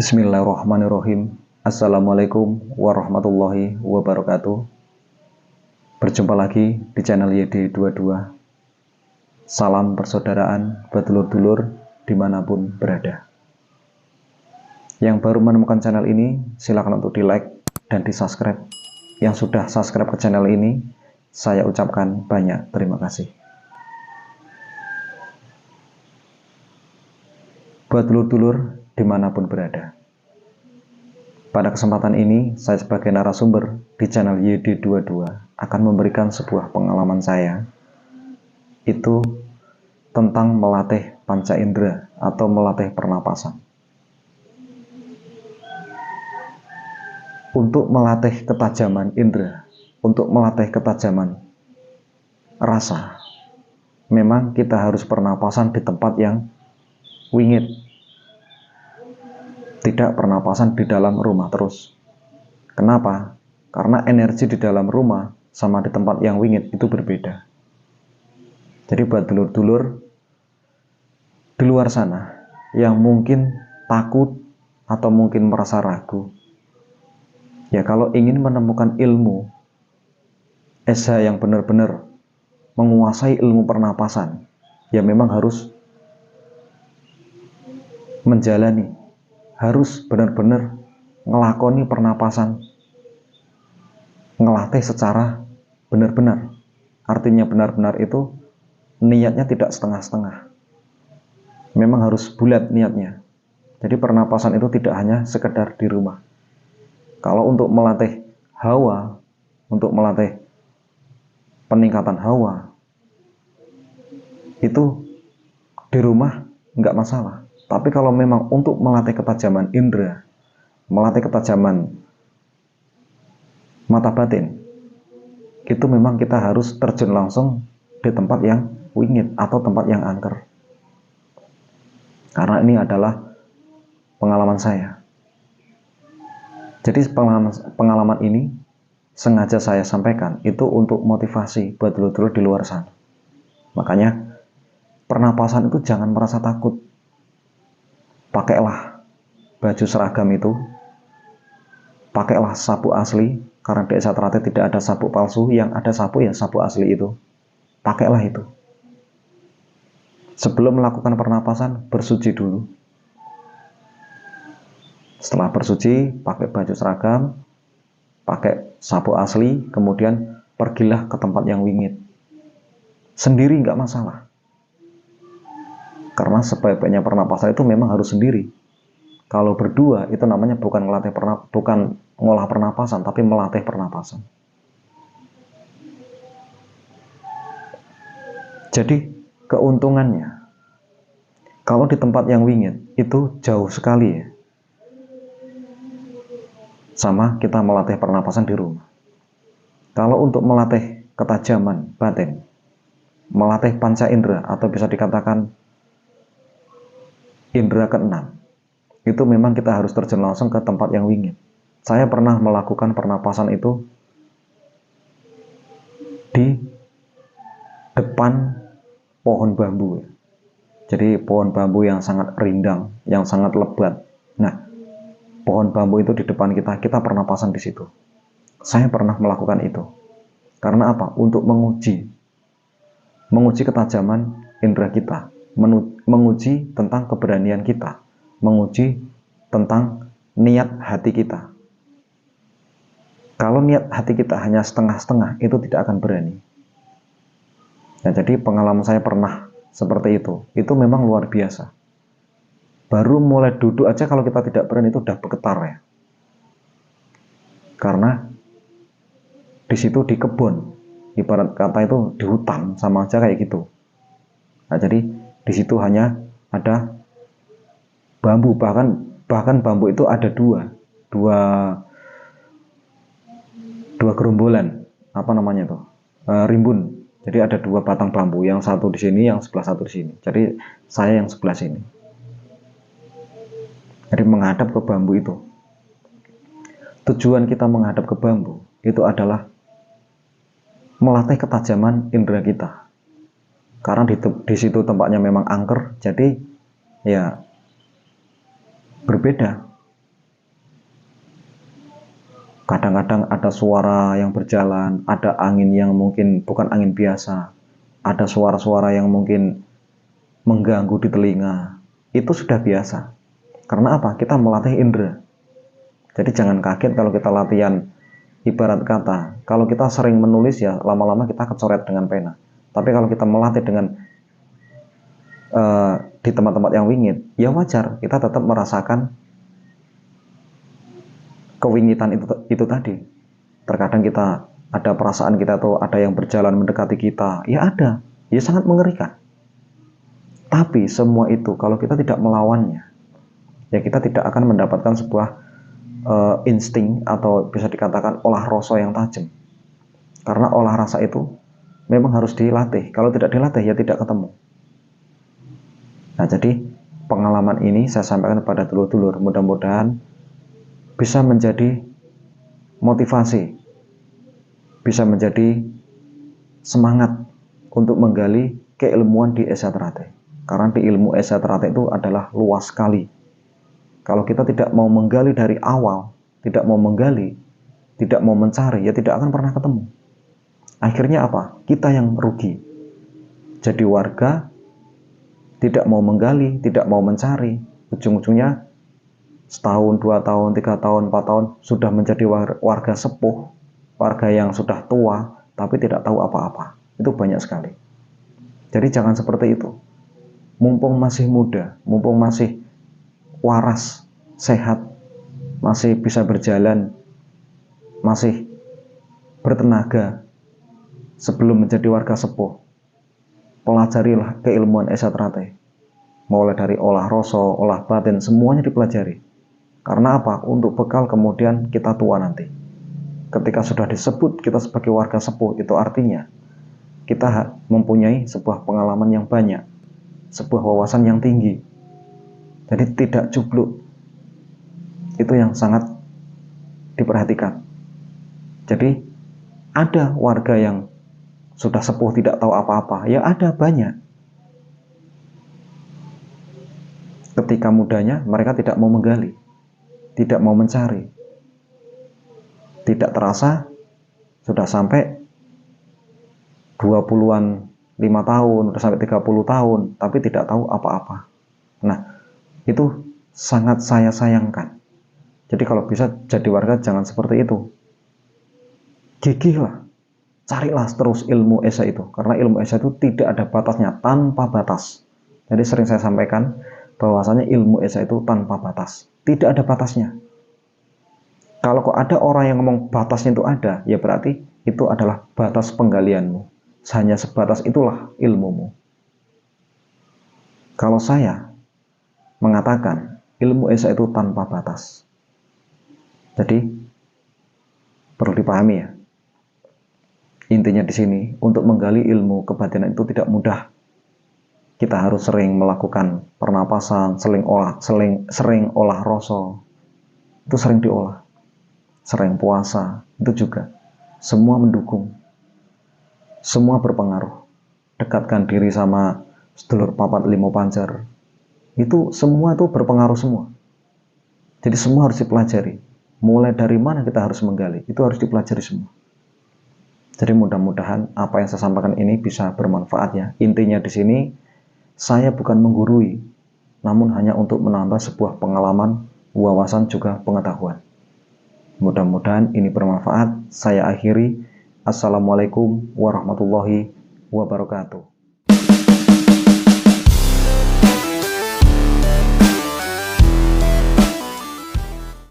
Bismillahirrahmanirrahim. Assalamualaikum warahmatullahi wabarakatuh. Berjumpa lagi di channel YD22. Salam persaudaraan dulur-dulur dimanapun berada. Yang baru menemukan channel ini, silakan untuk di like dan di subscribe. Yang sudah subscribe ke channel ini, saya ucapkan banyak terima kasih. Buat dulur-dulur dimanapun berada, pada kesempatan ini, saya sebagai narasumber di channel YD22 akan memberikan sebuah pengalaman saya, itu tentang melatih panca indera atau melatih pernapasan. Untuk melatih ketajaman indera, untuk melatih ketajaman rasa, memang kita harus pernapasan di tempat yang wingit. Tidak pernapasan di dalam rumah terus. Kenapa? Karena energi di dalam rumah sama di tempat yang wingit itu berbeda. Jadi buat dulur-dulur di luar sana yang mungkin takut atau mungkin merasa ragu, ya kalau ingin menemukan ilmu Esa yang benar-benar menguasai ilmu pernapasan, ya memang harus menjalani, harus benar-benar ngelakoni pernapasan, ngelatih secara benar-benar. Artinya benar-benar itu niatnya tidak setengah-setengah, memang harus bulat niatnya. Jadi pernapasan itu tidak hanya sekedar di rumah. Kalau untuk melatih hawa, untuk melatih peningkatan hawa, itu di rumah nggak masalah. Tapi kalau memang untuk melatih ketajaman indera, melatih ketajaman mata batin, itu memang kita harus terjun langsung di tempat yang wingit atau tempat yang angker. Karena ini adalah pengalaman saya. Jadi pengalaman ini sengaja saya sampaikan itu untuk motivasi buat dulur-dulur di luar sana. Makanya pernapasan itu jangan merasa takut. Pakailah baju seragam itu, pakailah sabuk asli, karena di Esa Teratai tidak ada sabuk palsu, yang ada sabuk ya sabuk asli itu. Pakailah itu. Sebelum melakukan pernapasan, bersuci dulu. Setelah bersuci, pakai baju seragam, pakai sabuk asli, kemudian pergilah ke tempat yang wingit. Sendiri nggak masalah. Karena sebaik-baiknya pernapasan itu memang harus sendiri. Kalau berdua itu namanya bukan ngolah pernapasan, tapi melatih pernapasan. Jadi keuntungannya, kalau di tempat yang wingit itu jauh sekali ya, sama kita melatih pernapasan di rumah. Kalau untuk melatih ketajaman batin, melatih panca indera atau bisa dikatakan indera keenam, itu memang kita harus terjun langsung ke tempat yang wingit. Saya pernah melakukan pernapasan itu di depan pohon bambu. Jadi pohon bambu yang sangat rindang, yang sangat lebat. Nah, pohon bambu itu di depan kita pernapasan di situ. Saya pernah melakukan itu. Karena apa? Untuk menguji ketajaman indera kita, menguji tentang keberanian kita, menguji tentang niat hati kita. Kalau niat hati kita hanya setengah-setengah, itu tidak akan berani. Nah, jadi pengalaman saya pernah seperti itu memang luar biasa. Baru mulai duduk aja kalau kita tidak berani itu udah bergetar ya. Karena di situ di kebun, ibarat kata itu di hutan, sama aja kayak gitu. Nah, jadi di situ hanya ada bambu, bahkan bambu itu ada dua gerombolan, apa namanya tuh, rimbun. Jadi ada dua batang bambu, yang satu di sini, yang sebelah satu di sini. Jadi saya yang sebelah sini. Jadi menghadap ke bambu itu. Tujuan kita menghadap ke bambu itu adalah melatih ketajaman indera kita. Karena di situ tempatnya memang angker, jadi ya berbeda. Kadang-kadang ada suara yang berjalan, ada angin yang mungkin bukan angin biasa, ada suara-suara yang mungkin mengganggu di telinga. Itu sudah biasa. Karena apa? Kita melatih indera. Jadi jangan kaget kalau kita latihan, ibarat kata, kalau kita sering menulis ya lama-lama kita kecoret dengan pena. Tapi kalau kita melatih dengan di tempat-tempat yang wingit, ya wajar kita tetap merasakan kewingitan itu tadi. Terkadang kita ada perasaan kita tuh ada yang berjalan mendekati kita, ya ada, ya sangat mengerikan. Tapi semua itu kalau kita tidak melawannya, ya kita tidak akan mendapatkan sebuah insting atau bisa dikatakan olah rasa yang tajam. Karena olah rasa itu memang harus dilatih. Kalau tidak dilatih ya tidak ketemu. Nah, jadi pengalaman ini saya sampaikan kepada dulur-dulur, mudah-mudahan bisa menjadi motivasi, bisa menjadi semangat untuk menggali keilmuan di Esa Teratai. Karena di ilmu Esa Teratai itu adalah luas sekali. Kalau kita tidak mau menggali dari awal, tidak mau menggali, tidak mau mencari, ya tidak akan pernah ketemu. Akhirnya apa? Kita yang rugi. Jadi warga tidak mau menggali, tidak mau mencari, ujung-ujungnya setahun, 2 tahun, 3 tahun, 4 tahun sudah menjadi warga sepuh, warga yang sudah tua, tapi tidak tahu apa-apa. Itu banyak sekali. Jadi jangan seperti itu. Mumpung masih muda, mumpung masih waras, sehat, masih bisa berjalan, masih bertenaga, sebelum menjadi warga sepuh, pelajarilah keilmuan Esa Teratai. Mulai dari olah rasa, olah batin, semuanya dipelajari. Karena apa? Untuk bekal kemudian kita tua nanti. Ketika sudah disebut kita sebagai warga sepuh, itu artinya kita mempunyai sebuah pengalaman yang banyak, sebuah wawasan yang tinggi. Jadi tidak cubluk. Itu yang sangat diperhatikan. Jadi ada warga yang sudah sepuh tidak tahu apa-apa, ya ada banyak. Ketika mudanya mereka tidak mau menggali, tidak mau mencari, tidak terasa sudah sampai 20-an 5 tahun, sudah sampai 30 tahun, tapi tidak tahu apa-apa. Nah, itu sangat saya sayangkan. Jadi kalau bisa jadi warga jangan seperti itu. Gigihlah, carilah terus ilmu Esa itu, karena ilmu Esa itu tidak ada batasnya, tanpa batas. Jadi sering saya sampaikan bahwasanya ilmu Esa itu tanpa batas, tidak ada batasnya. Kalau kok ada orang yang ngomong batasnya itu ada, ya berarti itu adalah batas penggalianmu. Hanya sebatas itulah ilmumu. Kalau saya mengatakan ilmu Esa itu tanpa batas. Jadi perlu dipahami ya. Intinya di sini untuk menggali ilmu kebatinan itu tidak mudah. Kita harus sering melakukan pernapasan, sering olah rasa. Itu sering diolah. Sering puasa, itu juga. Semua mendukung. Semua berpengaruh. Dekatkan diri sama sedulur papat limo pancer. Itu semua itu berpengaruh semua. Jadi semua harus dipelajari. Mulai dari mana kita harus menggali, itu harus dipelajari semua. Jadi mudah-mudahan apa yang saya sampaikan ini bisa bermanfaat ya. Intinya di sini saya bukan menggurui, namun hanya untuk menambah sebuah pengalaman, wawasan juga pengetahuan. Mudah-mudahan ini bermanfaat. Saya akhiri. Assalamualaikum warahmatullahi wabarakatuh.